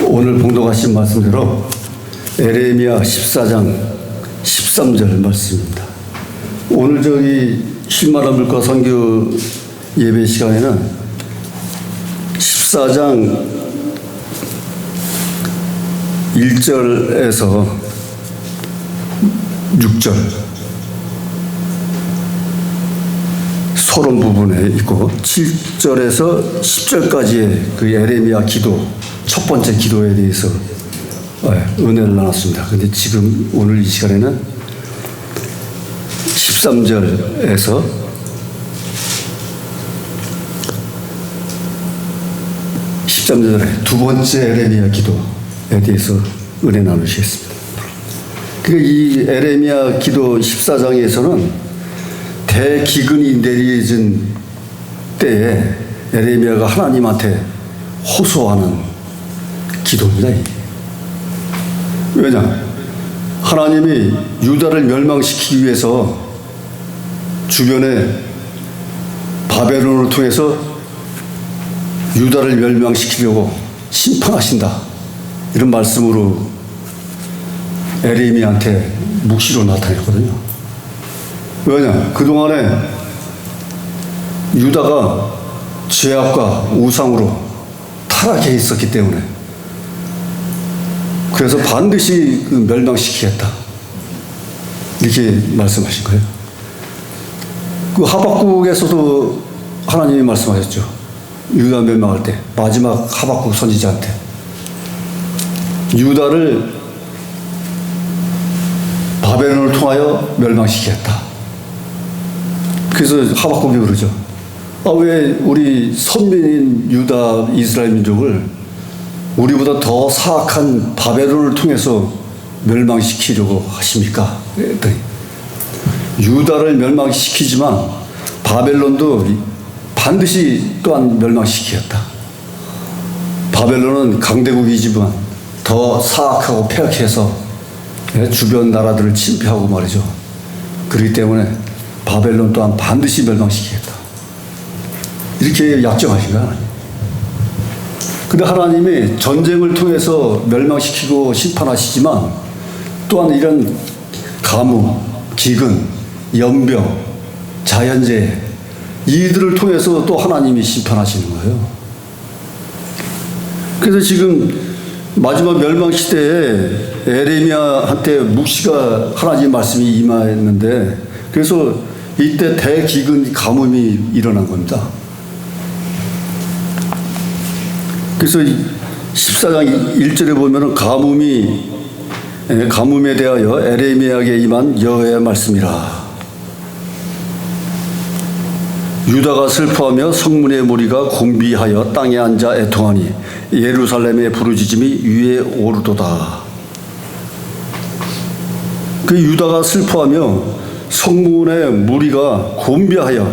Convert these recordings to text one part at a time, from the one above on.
오늘 봉독하신 말씀대로 에레미야 14장 13절 말씀입니다. 오늘 저기 쉴만한 물가 선교 예배 시간에는 14장 1절에서 6절 서론 부분에 있고 7절에서 10절까지의 그 에레미야 기도 첫 번째 기도에 대해서 은혜를 나눴습니다. 그런데 지금 오늘 이 시간에는 13절에서 13절에 두 번째 에레미야 기도에 대해서 은혜 나누시겠습니다. 그러니까 이 에레미야 기도 14장에서는 대기근이 내려진 때에 에레미야가 하나님한테 호소하는 기도입니다. 왜냐? 하나님이 유다를 멸망시키기 위해서 주변에 바벨론을 통해서 유다를 멸망시키려고 심판하신다. 이런 말씀으로 에레미야한테 묵시로 나타냈거든요. 왜냐? 그동안에 유다가 죄악과 우상으로 타락해 있었기 때문에 그래서 반드시 멸망시키겠다. 이렇게 말씀하신 거예요. 그 하박국에서도 하나님이 말씀하셨죠. 유다 멸망할 때 마지막 하박국 선지자한테 유다를 바벨론을 통하여 멸망시키겠다. 그래서 하박국이 그러죠. 왜 우리 선민인 유다 이스라엘 민족을 우리보다 더 사악한 바벨론을 통해서 멸망시키려고 하십니까? 그랬더니 유다를 멸망시키지만 바벨론도 반드시 또한 멸망시키겠다. 바벨론은 강대국이지만 더 사악하고 폐악해서 주변 나라들을 침패하고 말이죠. 그렇기 때문에 바벨론 또한 반드시 멸망시키겠다. 이렇게 약정하신 거야. 근데 하나님이 전쟁을 통해서 멸망시키고 심판하시지만 또한 이런 가뭄, 기근, 연병, 자연재해 이들을 통해서 또 하나님이 심판하시는 거예요. 그래서 지금 마지막 멸망 시대에 에레미야한테 묵시가 하나님 말씀이 임하였는데 그래서 이때 대기근 가뭄이 일어난 겁니다. 그래서 14장 1절에 보면은 가뭄에 대하여 에레미야에게 임한 여호와의 말씀이라. 유다가 슬퍼하며 성문의 무리가 곤비하여 땅에 앉아 애통하니 예루살렘의 부르짖음이 위에 오르도다. 그 유다가 슬퍼하며 성문의 무리가 곤비하여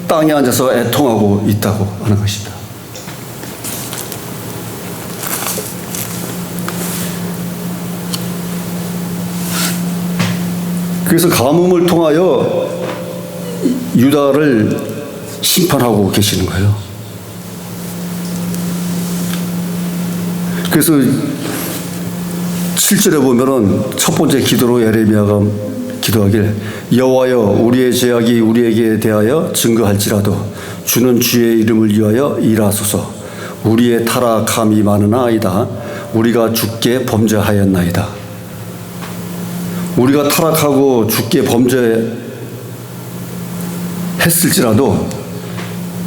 땅에 앉아서 애통하고 있다고 하는 것입니다. 그래서 가뭄을 통하여 유다를 심판하고 계시는 거예요. 그래서 7절에 보면은 첫 번째 기도로 에레미야가 기도하길 여호와여 우리의 죄악이 우리에게 대하여 증거할지라도 주는 주의 이름을 위하여 일하소서. 우리의 타락함이 많으나이다. 우리가 주께 범죄하였나이다. 우리가 타락하고 주께 범죄했을지라도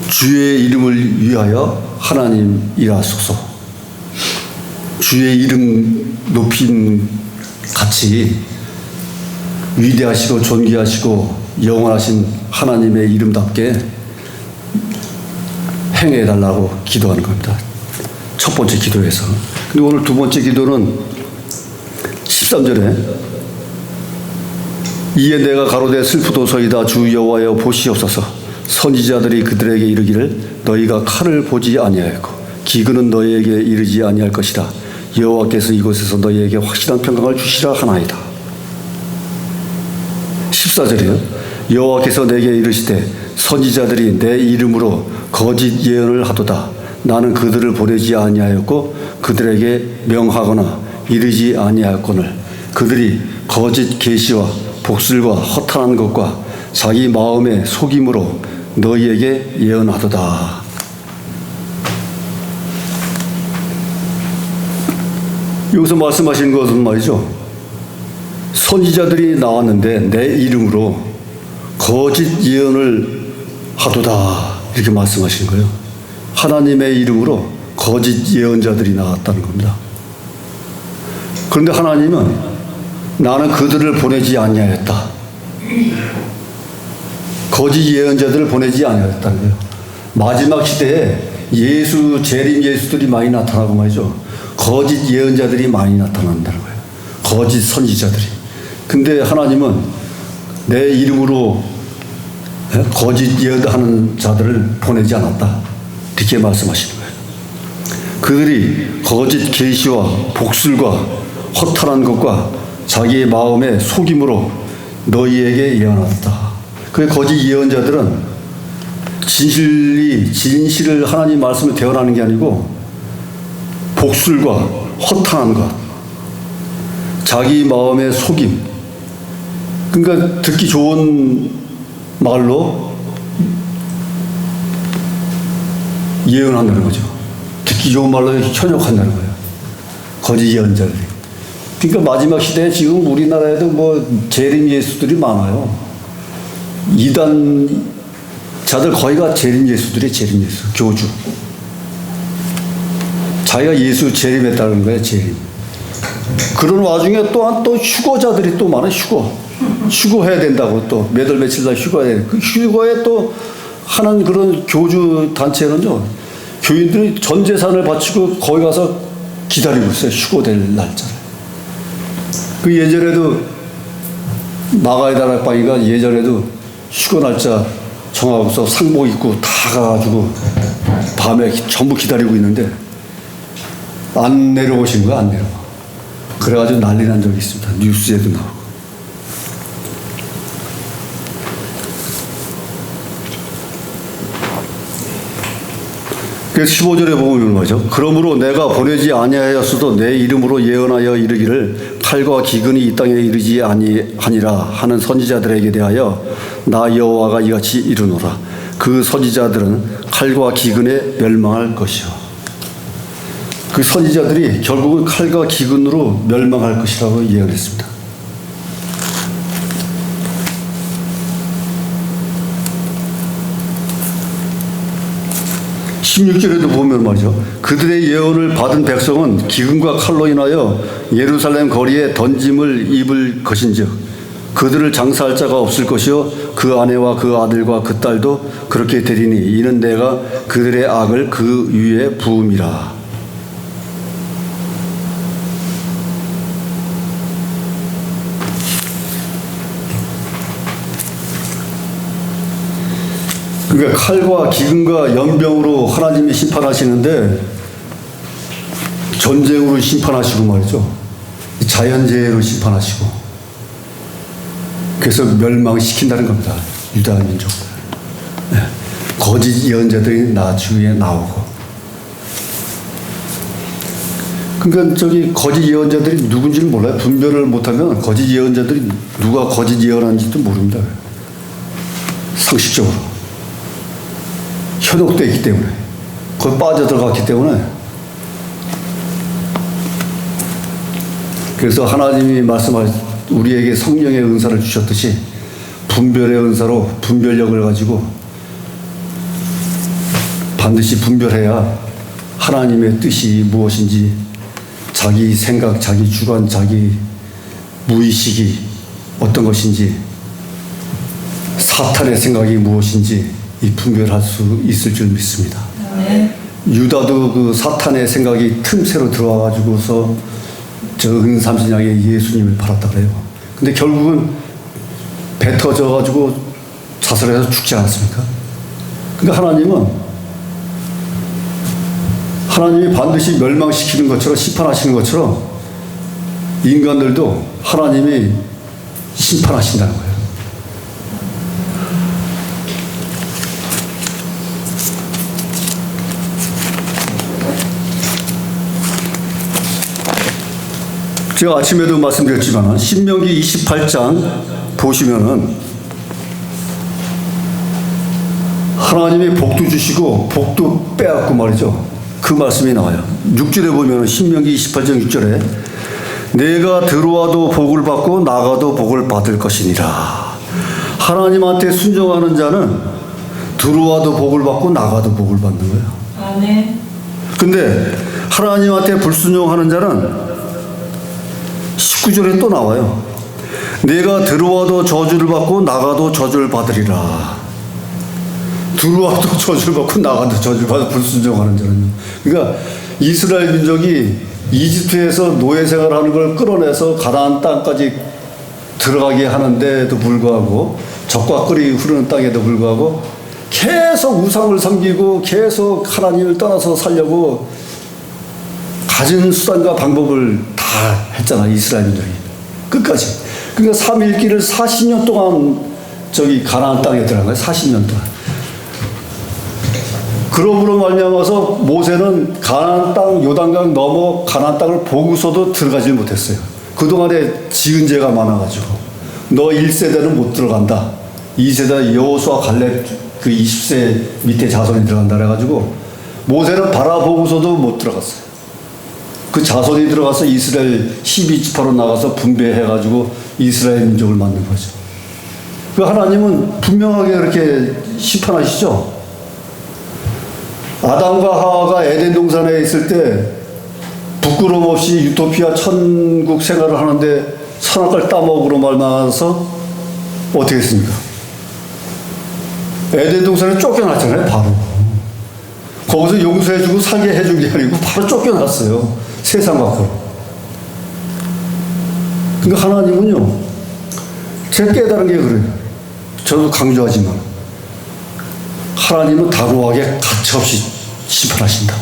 주의 이름을 위하여 하나님 일하소서. 주의 이름 높인 같이 위대하시고 존귀하시고 영원하신 하나님의 이름답게 행해달라고 기도하는 겁니다. 첫 번째 기도에서. 근데 오늘 두 번째 기도는 13절에 이에 내가 가로되 슬프도소이다. 주 여호와여 보시옵소서. 선지자들이 그들에게 이르기를 너희가 칼을 보지 아니하였고 기근은 너희에게 이르지 아니할 것이라. 여호와께서 이곳에서 너희에게 확실한 평강을 주시라 하나이다. 14절이요. 여호와께서 내게 이르시되 선지자들이 내 이름으로 거짓 예언을 하도다. 나는 그들을 보내지 아니하였고 그들에게 명하거나 이르지 아니하였거늘 그들이 거짓 계시와 복술과 허탄한 것과 자기 마음의 속임으로 너희에게 예언하도다. 여기서 말씀하시는 것은 말이죠, 선지자들이 나왔는데 내 이름으로 거짓 예언을 하도다 이렇게 말씀하신 거예요. 하나님의 이름으로 거짓 예언자들이 나왔다는 겁니다. 그런데 하나님은 나는 그들을 보내지 아니하였다. 거짓 예언자들을 보내지 아니하였다는 거예요. 마지막 시대에 재림 예수들이 많이 나타나고 말이죠. 거짓 예언자들이 많이 나타난다는 거예요. 거짓 선지자들이. 근데 하나님은 내 이름으로 거짓 예언하는 자들을 보내지 않았다. 이렇게 말씀하시는 거예요. 그들이 거짓 계시와 복술과 허탄한 것과 자기의 마음의 속임으로 너희에게 예언하였다. 그 거짓 예언자들은 진실을 하나님 말씀을 대언하는 게 아니고 복술과 허탄한 것, 자기 마음의 속임, 그러니까 듣기 좋은 말로 예언한다는 거죠. 듣기 좋은 말로 현혹한다는 거예요. 거짓 예언자들이. 그러니까 마지막 시대에 지금 우리나라에도 뭐 재림 예수들이 많아요. 이단 자들 거의가 재림 예수들이 재림 예수, 교주. 자기가 예수 재림했다는 거예요, 재림. 그런 와중에 또한 또 휴거자들이 또 많아요, 휴거해야 된다고 또 몇 월 며칠 날 휴거해야 돼. 그 휴거에 또 하는 그런 교주 단체는요, 교인들이 전 재산을 바치고 거기 가서 기다리고 있어요, 휴거될 날짜를. 그 예전에도 나가야 다락방이가 예전에도 휴거 날짜 정하고서 상복 입고 다 가가지고 밤에 전부 기다리고 있는데 안 내려오신 거야, 안 내려와. 그래가지고 난리 난 적이 있습니다. 뉴스에도 나오고. 그래서 15절에 보면 뭐죠? 그러므로 내가 보내지 아니하였어도 내 이름으로 예언하여 이르기를 칼과 기근이 이 땅에 이르지 아니하니라 하는 선지자들에게 대하여 나 여호와가 이같이 이르노라. 그 선지자들은 칼과 기근에 멸망할 것이요. 그 선지자들이 결국은 칼과 기근으로 멸망할 것이라고 예언했습니다. (16절에도) 보면 말이죠. 그들의 예언을 받은 백성은 기근과 칼로 인하여 예루살렘 거리에 던짐을 입을 것인즉 그들을 장사할 자가 없을 것이요 그 아내와 그 아들과 그 딸도 그렇게 되리니 이는 내가 그들의 악을 그 위에 부음이라. 그러니까 칼과 기근과 연병으로 하나님이 심판하시는데 전쟁으로 심판하시고 말이죠. 자연재해로 심판하시고 그래서 멸망시킨다는 겁니다. 유다 민족. 네. 거짓 예언자들이 나중에 나오고. 그러니까 거짓 예언자들이 누군지를 몰라요. 분별을 못하면 거짓 예언자들이 누가 거짓 예언하는지도 모릅니다. 상식적으로. 현혹되어 있기 때문에, 거기 빠져들어갔기 때문에. 그래서 하나님이 우리에게 성령의 은사를 주셨듯이 분별의 은사로 분별력을 가지고 반드시 분별해야 하나님의 뜻이 무엇인지 자기 생각, 자기 주관, 자기 무의식이 어떤 것인지 사탄의 생각이 무엇인지 이 분별할 수 있을 줄 믿습니다. 네. 유다도 그 사탄의 생각이 틈새로 들어와가지고서 저 은삼신양에 예수님을 팔았다 그래요. 근데 결국은 배 터져가지고 자살해서 죽지 않았습니까? 그러니까 하나님이 반드시 멸망시키는 것처럼 심판하시는 것처럼 인간들도 하나님이 심판하신다는 거예요. 제가 아침에도 말씀드렸지만 신명기 28장 보시면은 하나님이 복도 주시고 복도 빼앗고 말이죠. 그 말씀이 나와요. 6절에 보면 신명기 28장 6절에 내가 들어와도 복을 받고 나가도 복을 받을 것이니라. 하나님한테 순종하는 자는 들어와도 복을 받고 나가도 복을 받는 거예요. 아멘. 근데 하나님한테 불순종하는 자는 19절에 또 나와요. 내가 들어와도 저주를 받고 나가도 저주를 받으리라. 들어와도 저주를 받고 나가도 저주를 받아 불순종하는 자는요. 그러니까 이스라엘 민족이 이집트에서 노예 생활하는 걸 끌어내서 가나안 땅까지 들어가게 하는데도 불구하고 적과 꿀이 흐르는 땅에도 불구하고 계속 우상을 섬기고 계속 하나님을 떠나서 살려고 가진 수단과 방법을 다 했잖아, 이스라엘 민족이. 끝까지. 그러니까 3일길을 40년 동안 저기 가나안 땅에 들어간 거예요. 40년 동안. 그러므로 말미암아서 모세는 가나안 땅 요단강 넘어 가나안 땅을 보고서도 들어가지 못했어요. 그동안에 지은 죄가 많아가지고 너 1세대는 못 들어간다. 2세대 여호수아 갈렙 그 20세 밑에 자손이 들어간다 그래가지고 모세는 바라보고서도 못 들어갔어요. 그 자손이 들어가서 이스라엘 12지파로 나가서 분배해가지고 이스라엘 민족을 만든 거죠. 그 하나님은 분명하게 그렇게 심판하시죠. 아담과 하와가 에덴 동산에 있을 때 부끄러움 없이 유토피아 천국 생활을 하는데 선악과를 따먹으로 말미암아서 어떻게 했습니까? 에덴 동산에 쫓겨났잖아요. 바로 거기서 용서해주고 살게 해준 게 아니고 바로 쫓겨났어요. 세상 밖으로. 그러니까 하나님은요, 제가 깨달은 게 그래요. 저도 강조하지만 하나님은 다루하게 가차없이 심판하신다.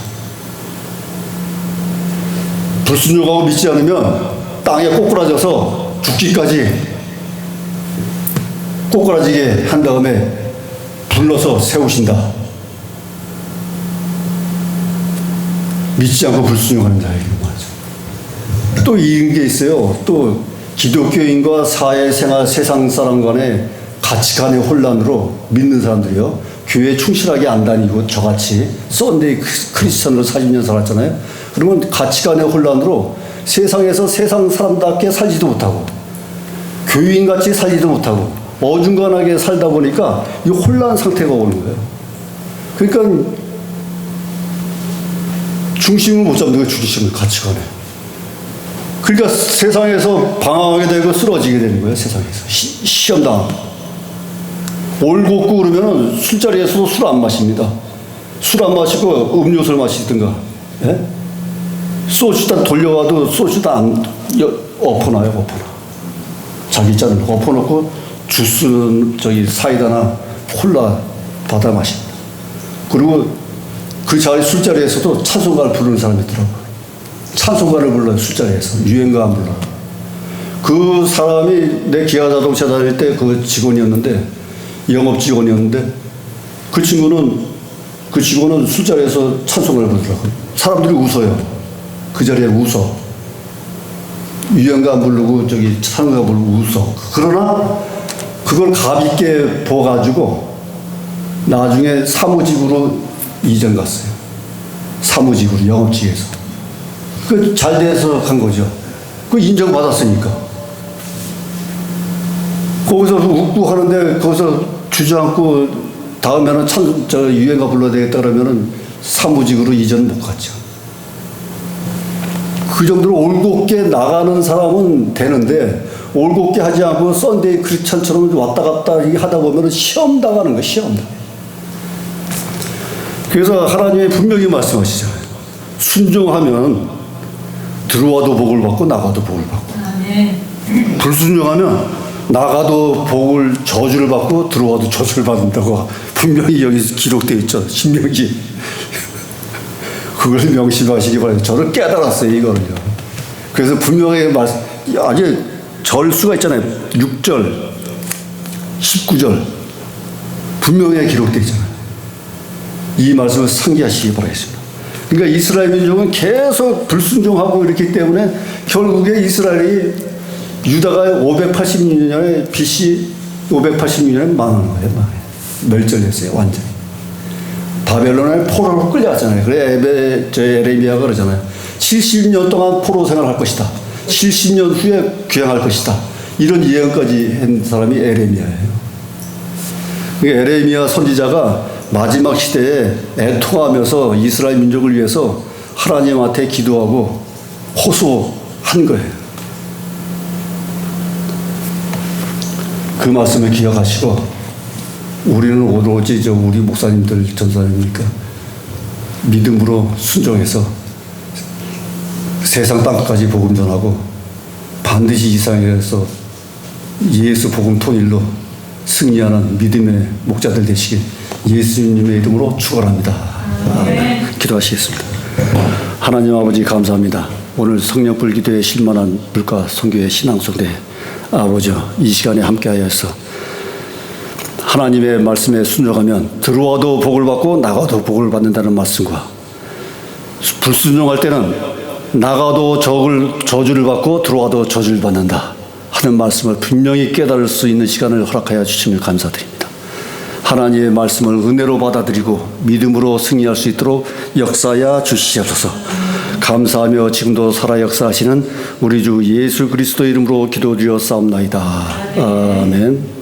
불순종하고 믿지 않으면 땅에 꼬꾸라져서 죽기까지 꼬꾸라지게 한 다음에 불러서 세우신다. 믿지 않고 불순종하는 자에게 말이죠. 또 이런 게 있어요. 또 기독교인과 사회생활 세상 사람 간의 가치관의 혼란으로 믿는 사람들이요. 교회에 충실하게 안 다니고 저같이 썬데이 크리스천으로 40년 살았잖아요. 그러면 가치관의 혼란으로 세상에서 세상 사람답게 살지도 못하고 교인같이 살지도 못하고 어중간하게 살다 보니까 이 혼란 상태가 오는 거예요. 그러니까 중심을 못 잡는 거예요. 중심을 가치관에. 그러니까 세상에서 방황하게 되고 쓰러지게 되는 거예요. 세상에서. 시험당하고. 올곧고 그러면 술자리에서도 술 안 마십니다. 술 안 마시고 음료수를 마시든가. 예? 소주단 돌려와도 소주단 안 엎어놔요. 엎어놔. 자기 잔을 엎어놓고 주스는 저기 사이다나 콜라 받아 마십니다. 그리고 그 자리 술자리에서도 찬송가를 부르는 사람이 있더라고요. 찬송가를 불러요. 술자리에서. 유행가 안 불러. 그 사람이 내 기아자동차 다닐 때 그 직원이었는데 영업 직원이었는데 그 직원은 술자리에서 찬송가를 부르더라고요. 사람들이 웃어요. 그 자리에 웃어. 유행가 안 부르고 저기 찬송가 부르고 웃어. 그러나 그걸 가볍게 보가지고 나중에 사무직으로 이전 갔어요. 사무직으로 영업직에서. 그 잘 돼서 간 거죠. 그 인정받았으니까. 거기서 웃고 하는데 거기서 주저앉고 다음에는 유행가 불러야 되겠다 그러면은 사무직으로 이전 못 갔죠. 그 정도로 올곧게 나가는 사람은 되는데 올곧게 하지 않고 썬데이 크리스찬처럼 왔다 갔다 하다 보면은 시험 당하는 거예요. 시험 당. 그래서 하나님이 분명히 말씀하시잖아요. 순종하면 들어와도 복을 받고 나가도 복을 받고. 아멘. 불순종하면 나가도 복을 저주를 받고 들어와도 저주를 받는다고 분명히 여기 기록되어 있죠. 신명기. 그걸 명심하시기 바랍니다. 저는 깨달았어요. 이거는요. 그래서 분명히 아주 절수가 있잖아요. 6절 19절 분명히 기록되어 있잖아요. 이 말씀을 상기하시기 바라겠습니다. 그러니까 이스라엘 민족은 계속 불순종하고 이렇기 때문에 결국에 이스라엘이 유다가 586년에 BC 586년에 망하는 거예요. 멸절했어요. 완전히. 바벨론에 포로로 끌려갔잖아요. 그래 에레미야가 그러잖아요. 70년 동안 포로 생활할 것이다. 70년 후에 귀향할 것이다. 이런 예언까지 한 사람이 에레미야예요. 에레미야 선지자가 마지막 시대에 애통하면서 이스라엘 민족을 위해서 하나님한테 기도하고 호소한 거예요. 그 말씀을 기억하시고 우리는 오로지 우리 목사님들 전사님이니까 믿음으로 순종해서 세상 땅까지 복음 전하고 반드시 이 세상에서 예수 복음 통일로 승리하는 믿음의 목자들 되시길 예수님의 이름으로 축원합니다. 기도하시겠습니다. 하나님 아버지 감사합니다. 오늘 성령불 기도에 실만한 물가 선교의 신앙송대 아버지 이 시간에 함께하여서 하나님의 말씀에 순종하면 들어와도 복을 받고 나가도 복을 받는다는 말씀과 불순종할 때는 나가도 저주를 받고 들어와도 저주를 받는다 하는 말씀을 분명히 깨달을 수 있는 시간을 허락하여 주시면 감사드립니다. 하나님의 말씀을 은혜로 받아들이고 믿음으로 승리할 수 있도록 역사하여 주시옵소서. 감사하며 지금도 살아 역사하시는 우리 주 예수 그리스도 이름으로 기도드려 싸움나이다. 아멘.